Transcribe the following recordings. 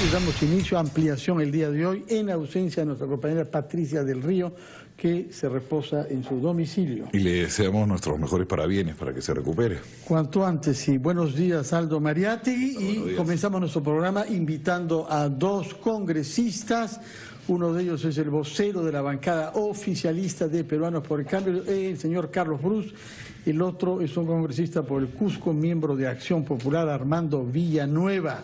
y damos inicio a ampliación el día de hoy en ausencia de nuestra compañera Patricia del Río, que se reposa en su domicilio. Y le deseamos nuestros mejores parabienes para que se recupere. Cuanto antes, sí. Buenos días, Aldo Mariátegui. Y comenzamos nuestro programa invitando a dos congresistas. Uno de ellos es el vocero de la bancada oficialista de Peruanos por el Cambio, el señor Carlos Brus. El otro es un congresista por el Cusco, miembro de Acción Popular, Armando Villanueva.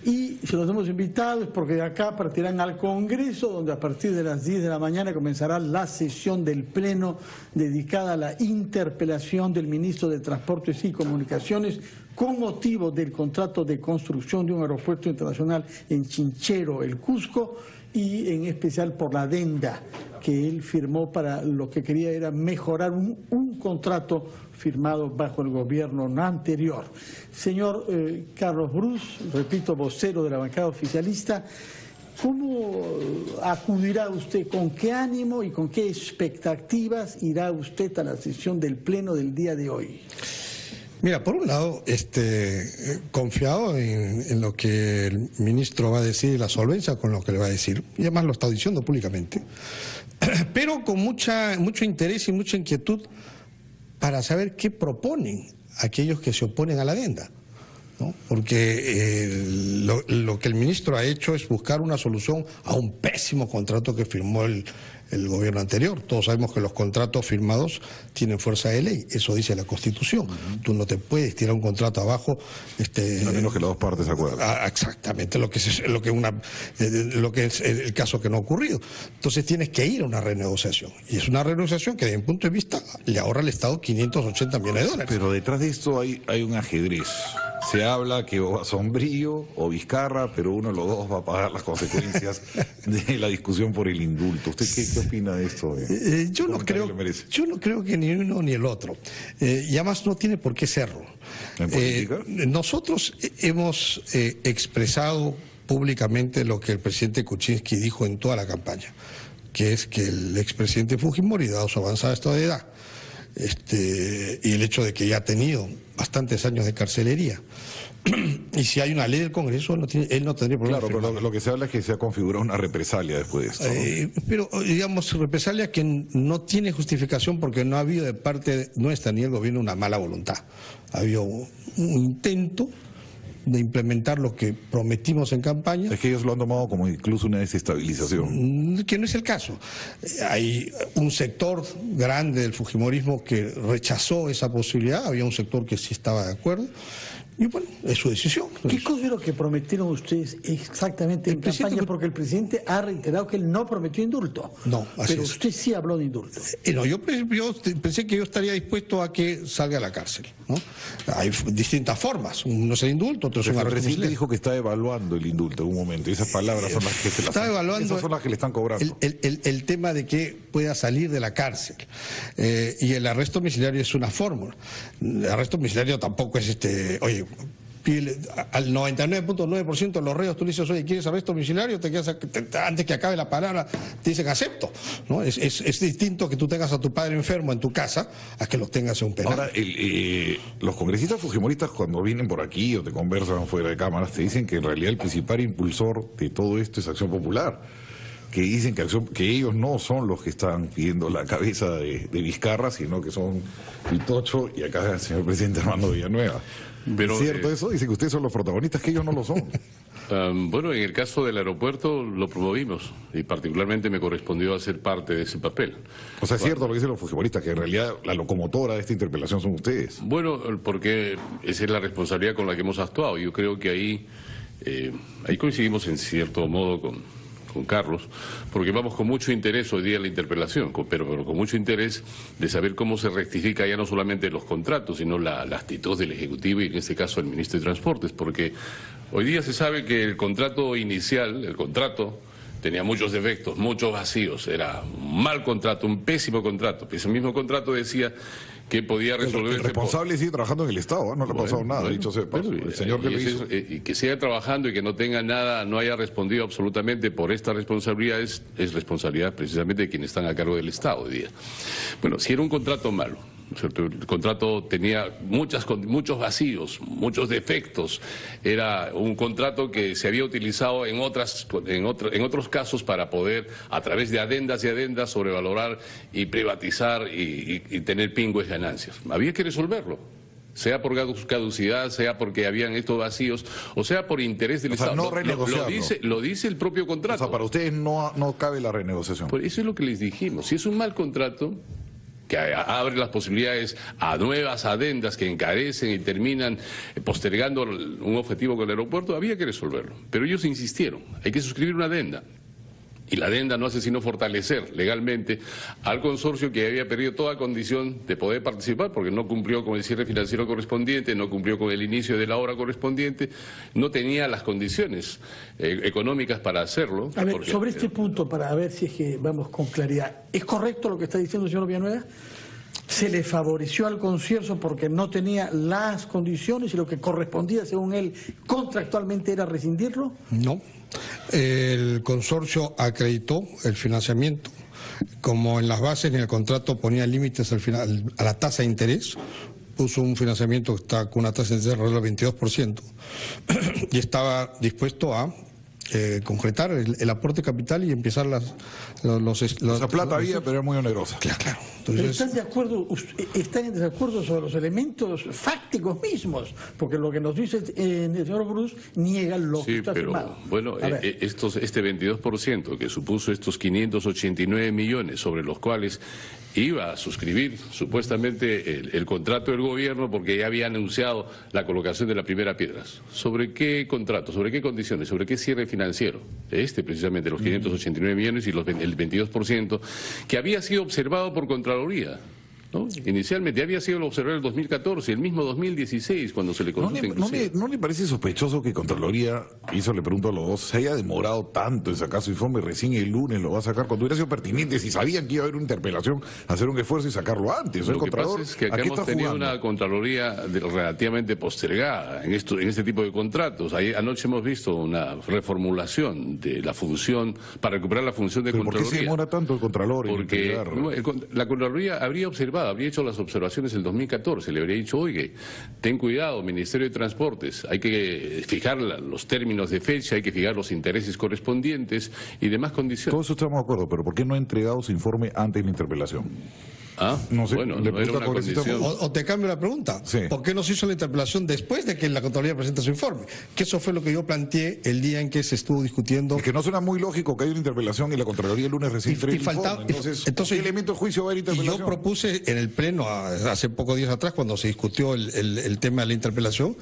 Y se los hemos invitado es porque de acá partirán al Congreso, donde a partir de las 10 de la mañana comenzará la sesión del Pleno dedicada a la interpelación del ministro de Transportes y Comunicaciones con motivo del contrato de construcción de un aeropuerto internacional en Chinchero, el Cusco, y en especial por la adenda que él firmó para lo que quería era mejorar un contrato firmado bajo el gobierno anterior. Señor Carlos Brus, repito, vocero de la bancada oficialista, ¿cómo acudirá usted, con qué ánimo y con qué expectativas irá usted a la sesión del Pleno del día de hoy? Mira, por un lado, confiado en lo que el ministro va a decir, la solvencia con lo que le va a decir, y además lo está diciendo públicamente, pero con mucho interés y mucha inquietud para saber qué proponen aquellos que se oponen a la adenda, ¿no? Porque lo que el ministro ha hecho es buscar una solución a un pésimo contrato que firmó el gobierno anterior. Todos sabemos que los contratos firmados tienen fuerza de ley, eso dice la Constitución. Tú no te puedes tirar un contrato abajo a menos que las dos partes se acuerden. Exactamente, lo que es el caso que no ha ocurrido. Entonces tienes que ir a una renegociación, y es una renegociación que desde mi punto de vista le ahorra al Estado 580 millones de dólares. Pero detrás de esto hay un ajedrez. Se habla que o Sombrillo o Vizcarra, pero uno de los dos va a pagar las consecuencias de la discusión por el indulto. ¿Usted qué opina de esto? Yo no creo que ni uno ni el otro. Y además no tiene por qué serlo. ¿En política? Nosotros hemos expresado públicamente lo que el presidente Kuczynski dijo en toda la campaña, que es que el expresidente Fujimori, dado su avanzada estado de edad, y el hecho de que ya ha tenido bastantes años de carcelería, y si hay una ley del Congreso, él no tendría problema. Claro, pero lo que se habla es que se ha configurado una represalia después de esto, ¿no? Pero, digamos, represalia que no tiene justificación porque no ha habido de parte nuestra ni del gobierno una mala voluntad. Ha habido un intento de implementar lo que prometimos en campaña. Es que ellos lo han tomado como incluso una desestabilización. Que no es el caso. Hay un sector grande del fujimorismo que rechazó esa posibilidad, había un sector que sí estaba de acuerdo, y bueno, es su decisión. ¿Qué cosa es lo que prometieron ustedes exactamente en campaña? Porque el presidente ha reiterado que él no prometió indulto. No, así pero es. usted sí habló de indulto. No, yo pensé que yo estaría dispuesto a que salga a la cárcel, ¿no? Hay distintas formas, uno es el indulto, otro es un El arresto. presidente dijo que está evaluando el indulto en un momento, y esas palabras son las que esas son las que le están cobrando. El tema de que pueda salir de la cárcel, y el arresto domiciliario es una fórmula. El arresto domiciliario tampoco es oye, al 99.9% de los reos tú le dices, oye, ¿quieres arresto domiciliario? Antes que acabe la palabra te dicen acepto, ¿no? Es distinto que tú tengas a tu padre enfermo en tu casa a que lo tengas en un penal. Ahora, los congresistas fujimoristas cuando vienen por aquí o te conversan fuera de cámaras te dicen que en realidad el principal impulsor de todo esto es Acción Popular, que dicen que ellos no son los que están pidiendo la cabeza de Vizcarra, sino que son Pitocho y acá el señor presidente Armando Villanueva. Pero, ¿es cierto eso? Dicen que ustedes son los protagonistas, que ellos no lo son. Bueno, en el caso del aeropuerto lo promovimos y particularmente me correspondió hacer parte de ese papel. O sea, es cierto lo que dicen los fujimoristas, que en realidad la locomotora de esta interpelación son ustedes. Bueno, porque esa es la responsabilidad con la que hemos actuado. Yo creo que ahí coincidimos en cierto modo con Carlos, porque vamos con mucho interés hoy día en la interpelación, pero con mucho interés de saber cómo se rectifica ya no solamente los contratos, sino la actitud del Ejecutivo y en este caso el Ministro de Transportes, porque hoy día se sabe que el contrato inicial, tenía muchos defectos, muchos vacíos, era un mal contrato, un pésimo contrato. Ese mismo contrato decía que podía resolver... El responsable sigue trabajando en el Estado, no le ha pasado nada, dicho sepa. El señor que lo hizo. Y que siga trabajando y que no tenga nada, no haya respondido absolutamente por esta responsabilidad, es responsabilidad precisamente de quienes están a cargo del Estado hoy día. Bueno, si era un contrato malo, ¿cierto? El contrato tenía muchos vacíos, muchos defectos. Era un contrato que se había utilizado en otros casos para poder, a través de adendas y adendas, sobrevalorar y privatizar y tener pingües ganancias. Había que resolverlo. Sea por caducidad, sea porque habían estos vacíos, o sea por interés del Estado. No lo dice el propio contrato. O sea, para ustedes no cabe la renegociación. Pues eso es lo que les dijimos. Si es un mal contrato, que abre las posibilidades a nuevas adendas que encarecen y terminan postergando un objetivo con el aeropuerto, había que resolverlo. Pero ellos insistieron, hay que suscribir una adenda. Y la adenda no hace sino fortalecer legalmente al consorcio que había perdido toda condición de poder participar porque no cumplió con el cierre financiero correspondiente, no cumplió con el inicio de la obra correspondiente, no tenía las condiciones económicas para hacerlo. A ver, sobre este punto, para ver si es que vamos con claridad, ¿es correcto lo que está diciendo el señor Villanueva? ¿Se le favoreció al consorcio porque no tenía las condiciones y lo que correspondía, según él, contractualmente era rescindirlo? No. El consorcio acreditó el financiamiento. Como en las bases ni el contrato ponía límites al final, a la tasa de interés, puso un financiamiento que está con una tasa de interés alrededor del 22% y estaba dispuesto a concretar el aporte capital y empezar esa plata había, pero era muy onerosa. Claro. Entonces, ¿están en desacuerdo sobre los elementos fácticos mismos? Porque lo que nos dice el señor Bruce niega lo que está firmado. Bueno, este 22% que supuso estos 589 millones sobre los cuales iba a suscribir supuestamente el contrato del gobierno porque ya había anunciado la colocación de la primera piedra. ¿Sobre qué contrato? ¿Sobre qué condiciones? ¿Sobre qué cierre financiero? Precisamente, los 589 millones y el 22%, que había sido observado por Contraloría, ¿no? Inicialmente había sido observado en el 2014, el mismo 2016, cuando se le consulta ¿No le parece sospechoso que Contraloría, le pregunto a los dos, se haya demorado tanto en sacar su informe, recién el lunes lo va a sacar, cuando hubiera sido pertinente, si sabían que iba a haber una interpelación, hacer un esfuerzo y sacarlo antes? Lo que pasa es que acá hemos tenido una Contraloría relativamente postergada en este tipo de contratos. Anoche hemos visto una reformulación de la función, para recuperar la función de Contraloría. ¿Por qué se demora tanto el Contralor? Porque la Contraloría habría hecho las observaciones en el 2014, le habría dicho, oye, ten cuidado, Ministerio de Transportes, hay que fijar los términos de fecha, hay que fijar los intereses correspondientes y demás condiciones. Todos estamos de acuerdo, pero ¿por qué no ha entregado su informe antes de la interpelación? No sé, bueno, no era una condición. O te cambio la pregunta. Sí. ¿Por qué no se hizo la interpelación después de que la Contraloría presenta su informe? Que eso fue lo que yo planteé el día en que se estuvo discutiendo. Es que no suena muy lógico que haya una interpelación y la Contraloría el lunes recién entregue el informe. Entonces, ¿qué elemento de juicio va a haber interpelación? Yo propuse en el Pleno, hace pocos días atrás, cuando se discutió el tema de la interpelación,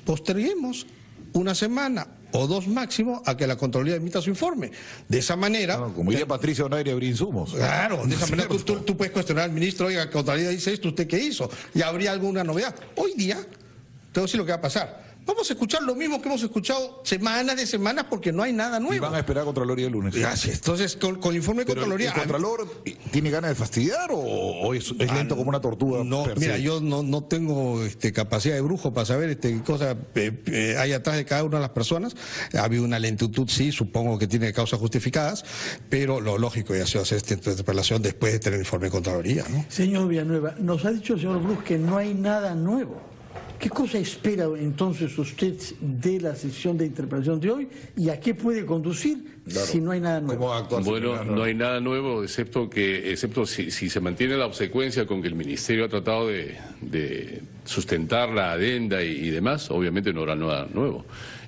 posterguemos una semana o dos máximo a que la Contraloría emita su informe. De esa manera... como diría Patricia Donaire, habría insumos. Claro, de esa manera tú puedes cuestionar al ministro, oiga, la Contraloría dice esto, ¿usted qué hizo? Y habría alguna novedad. Hoy día, te voy a decir lo que va a pasar. Vamos a escuchar lo mismo que hemos escuchado semanas de semanas porque no hay nada nuevo. Y van a esperar a Contraloría el lunes. Gracias. Entonces, con el informe de Contraloría... ¿El Contralor tiene ganas de fastidiar o es lento como una tortuga? No, mira, yo no tengo capacidad de brujo para saber qué cosa hay atrás de cada una de las personas. Ha habido una lentitud, sí, supongo que tiene causas justificadas, pero lo lógico ya se va a hacer esta interpelación después de tener el informe de Contraloría, ¿no? Señor Villanueva, nos ha dicho el señor Bruce que no hay nada nuevo. ¿Qué cosa espera entonces usted de la sesión de interpelación de hoy y a qué puede conducir si no hay nada nuevo? Bueno, no hay nada nuevo excepto si se mantiene la obsecuencia con que el Ministerio ha tratado de sustentar la adenda y demás, obviamente no habrá nada nuevo.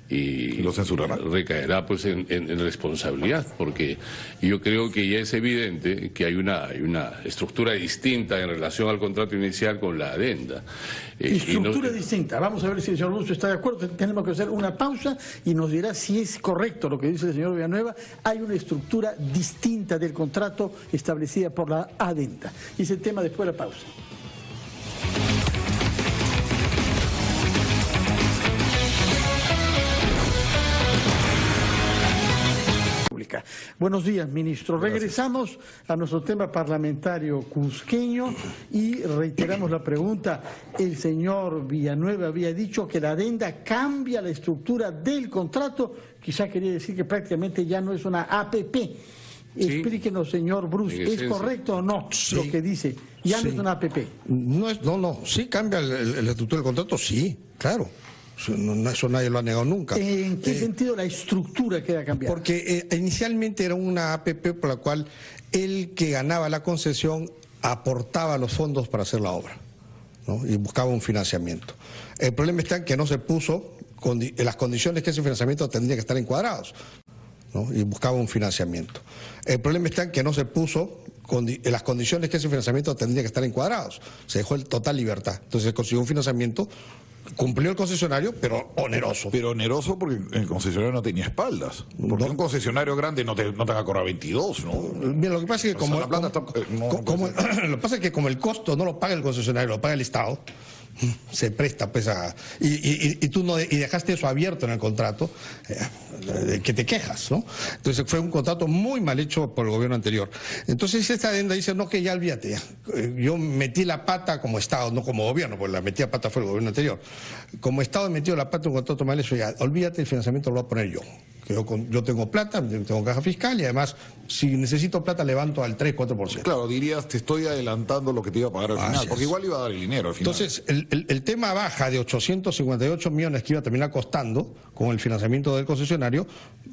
Y lo censurará. Recaerá pues en responsabilidad, porque yo creo que ya es evidente que hay una estructura distinta en relación al contrato inicial con la adenda. Estructura distinta. Vamos a ver si el señor Bruce está de acuerdo. Tenemos que hacer una pausa y nos dirá si es correcto lo que dice el señor Villanueva. Hay una estructura distinta del contrato establecida por la adenda. Y ese tema después de la pausa. Buenos días, ministro. Gracias. Regresamos a nuestro tema parlamentario cusqueño y reiteramos la pregunta. El señor Villanueva había dicho que la adenda cambia la estructura del contrato. Quizá quería decir que prácticamente ya no es una APP. Explíquenos, señor Bruce, ¿es correcto o no lo que dice? Ya no es una APP. No, sí cambia la estructura del contrato, sí, claro. Eso nadie lo ha negado nunca. ¿En qué sentido la estructura queda cambiada? Porque inicialmente era una APP por la cual el que ganaba la concesión aportaba los fondos para hacer la obra, ¿no? Y buscaba un financiamiento. El problema está en que no se puso en las condiciones que ese financiamiento tendría que estar encuadrados, ¿no? Y buscaba un financiamiento. El problema está en que no se puso en las condiciones que ese financiamiento tendría que estar encuadrados. Se dejó en total libertad. Entonces se consiguió un financiamiento, cumplió el concesionario, pero oneroso. Pero oneroso porque el concesionario no tenía espaldas. Porque un concesionario grande no te va a cobrar 22, ¿no? Mira, lo que pasa es que lo que pasa es que como el costo no lo paga el concesionario, lo paga el Estado, se presta pues a... Y tú no, y dejaste eso abierto en el contrato, que te quejas, ¿no? Entonces fue un contrato muy mal hecho por el gobierno anterior. Entonces esta adenda dice, no, que ya olvídate, ya. Yo metí la pata como Estado, no como gobierno, porque la metida pata fue el gobierno anterior. Como Estado he metido la pata en un contrato mal hecho, ya, olvídate, el financiamiento lo voy a poner yo. Yo tengo plata, tengo caja fiscal y además, si necesito plata, levanto al 3-4%. Claro, dirías, te estoy adelantando lo que te iba a pagar al final, porque igual iba a dar el dinero al final. Entonces, el tema baja de 858 millones que iba a terminar costando con el financiamiento del concesionario,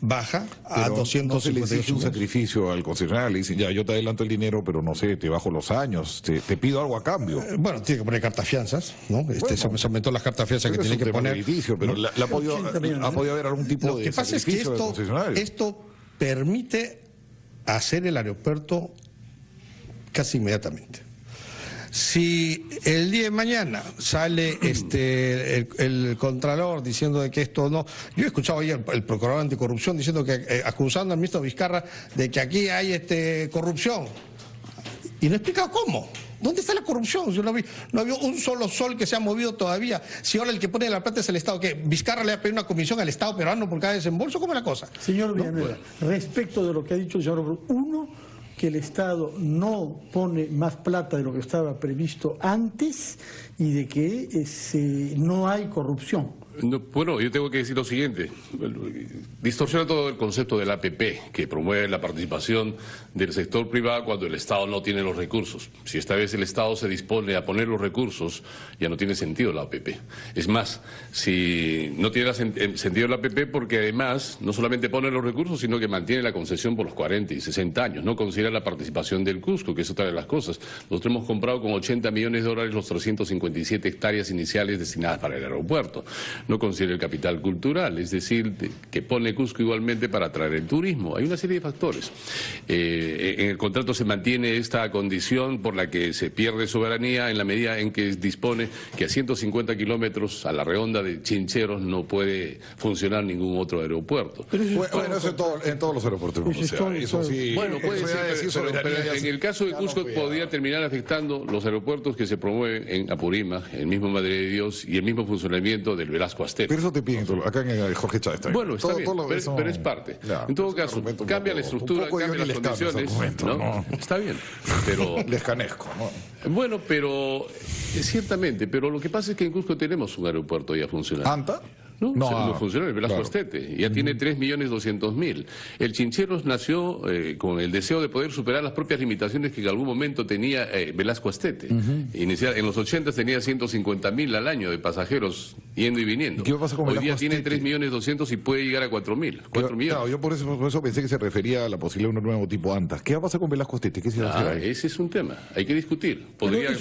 baja a 258 no se le exige un millones. Sacrificio al concesionario, le dicen, ya, yo te adelanto el dinero, pero no sé, te bajo los años, te pido algo a cambio. Bueno, tiene que poner cartas fianzas, ¿no? Se aumentó las cartas fianzas que tiene que poner. Pero ¿ha podido haber algún tipo de sacrificio? Esto permite hacer el aeropuerto casi inmediatamente. Si el día de mañana sale el contralor diciendo de que esto no... Yo he escuchado ayer el procurador anticorrupción diciendo que acusando al ministro Vizcarra de que aquí hay corrupción. Y no he explicado cómo. ¿Dónde está la corrupción? Yo no había un solo sol que se ha movido todavía. Si ahora el que pone la plata es el Estado, ¿qué? ¿Vizcarra le va a pedir una comisión al Estado peruano por cada desembolso? ¿Cómo es la cosa? Señor Villanueva, respecto de lo que ha dicho el señor Bruce, uno, que el Estado no pone más plata de lo que estaba previsto antes y de que no hay corrupción. No, bueno, yo tengo que decir lo siguiente. Distorsiona todo el concepto del APP, que promueve la participación del sector privado cuando el Estado no tiene los recursos. Si esta vez el Estado se dispone a poner los recursos, ya no tiene sentido la APP. Es más, si no tiene sentido la APP porque además no solamente pone los recursos, sino que mantiene la concesión por los 40 y 60 años. No considera la participación del Cusco, que es otra de las cosas. Nosotros hemos comprado con 80 millones de dólares los 357 hectáreas iniciales destinadas para el aeropuerto. No considera el capital cultural, es decir, que pone Cusco igualmente para atraer el turismo. Hay una serie de factores. En el contrato se mantiene esta condición por la que se pierde soberanía en la medida en que dispone que a 150 kilómetros a la redonda de Chincheros no puede funcionar ningún otro aeropuerto. Bueno, eso en todos los aeropuertos. Eso sí. Bueno, puede ser, pero en el caso de Cusco podría terminar afectando los aeropuertos que se promueven en Apurímac, el mismo Madre de Dios y el mismo funcionamiento del Velasco Azteca. Pero eso te piden, acá en el Jorge Chávez está bien. Bueno, está bien, pero es parte. Ya, en todo caso, cambia la estructura, cambia las condiciones. ¿No? Está bien, pero... Les canezco, ¿no? Bueno, pero ciertamente, pero lo que pasa es que en Cusco tenemos un aeropuerto ya funcionando. ¿Anta? No funciona el Velasco Astete, ya tiene 3.200.000. El Chincheros nació con el deseo de poder superar las propias limitaciones que en algún momento tenía Velasco Astete. En los 80 tenía 150.000 al año de pasajeros yendo y viniendo. ¿Qué pasa con Hoy Velasco día tiene 3.200.000 y puede llegar a 4.000. 4 millones. Claro, yo por eso pensé que se refería a la posibilidad de un nuevo tipo ANTA. ¿Qué va a pasar con Velasco Astete? ¿Qué se va a hacer ahí? Ese es un tema, hay que discutir. Podría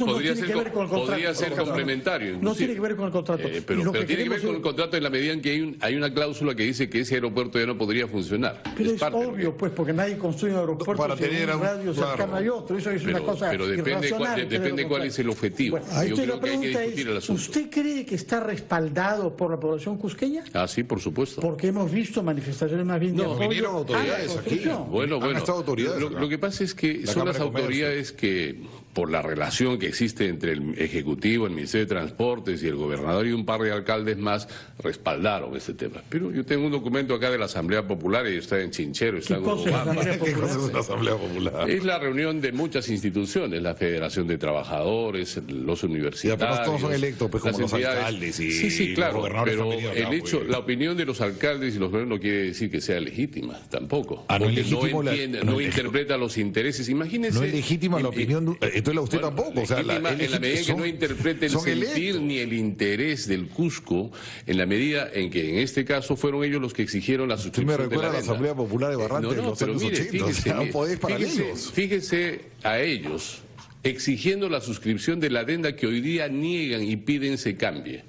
ser complementario. No tiene que ver con el contrato. Pero tiene que ver con el contrato en la medida en que hay una cláusula que dice que ese aeropuerto ya no podría funcionar. Pero es obvio, pues, porque nadie construye un aeropuerto para tener un radio cercano hay otro. Eso es una cosa irracional. Pero depende cuál es el objetivo. Bueno, yo creo que hay que discutir el asunto. ¿Usted cree que está respaldado por la población cusqueña? Ah, sí, por supuesto. Porque hemos visto manifestaciones más bien de apoyo. No, vinieron autoridades aquí. Bueno, han estado autoridades. Lo que pasa es que son las autoridades que por la relación que existe entre el Ejecutivo, el Ministerio de Transportes y el gobernador y un par de alcaldes más, respaldaron ese tema. Pero yo tengo un documento acá de la Asamblea Popular y está en Chinchero, está en Urubamba. ¿Qué cosa es una Asamblea Popular? Es la reunión de muchas instituciones, la Federación de Trabajadores, los universitarios. Pero todos son electos, pues, como los alcaldes y sí, claro, los gobernadores pero familiares, el hecho, pues. la opinión de los alcaldes y los gobernadores no quiere decir que sea legítima, tampoco. Ah, no porque es legítimo no interpreta los intereses. Imagínense. No es legítima la opinión, entonces usted tampoco. O sea, en la medida en que no interprete el sentir electos. ni el interés del Cusco, en la medida en que en este caso fueron ellos los que exigieron la Usted suscripción me de recuerda la a la adenda. Asamblea Popular de Barrantes de los años 80, o sea, un poder para ellos. Fíjese a ellos exigiendo la suscripción de la adenda que hoy día niegan y piden se cambie.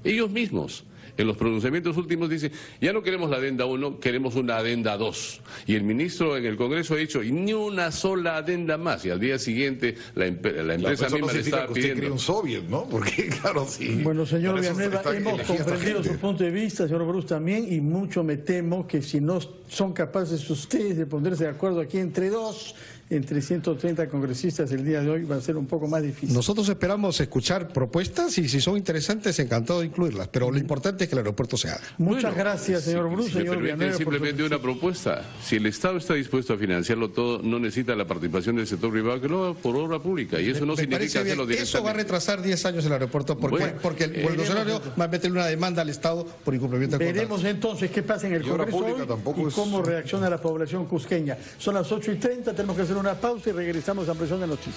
Ellos mismos. En los pronunciamientos últimos dice, ya no queremos la adenda 1, queremos una adenda 2. Y el ministro en el Congreso ha dicho, y ni una sola adenda más. Y al día siguiente la empresa misma le estaba que usted pidiendo. cree un soviet, ¿no? Porque, claro, sí. Bueno, señor Por eso Villanueva, está hemos elegida esta comprendido gente. su punto de vista, señor Bruce también, y mucho me temo que si no son capaces ustedes de ponerse de acuerdo aquí entre 130 congresistas el día de hoy, va a ser un poco más difícil. Nosotros esperamos escuchar propuestas y si son interesantes, encantado de incluirlas, pero lo importante es que el aeropuerto se haga. Muchas gracias, señor Bruce, Si me señor permiten Villanueva. por simplemente su- una propuesta. Si el Estado está dispuesto a financiarlo todo, no necesita la participación del sector privado, que lo haga por obra pública. Y eso no Me significa parece bien. hacerlo directamente. Eso va a retrasar 10 años el aeropuerto porque, Bueno, porque el Bolsonaro va a meterle una demanda al Estado por incumplimiento del contrato. Veremos entonces qué pasa en el Y obra Congreso pública hoy tampoco y es- cómo reacciona la población cusqueña. Son las 8:30, tenemos que hacer una pausa y regresamos a Presión de Noticias.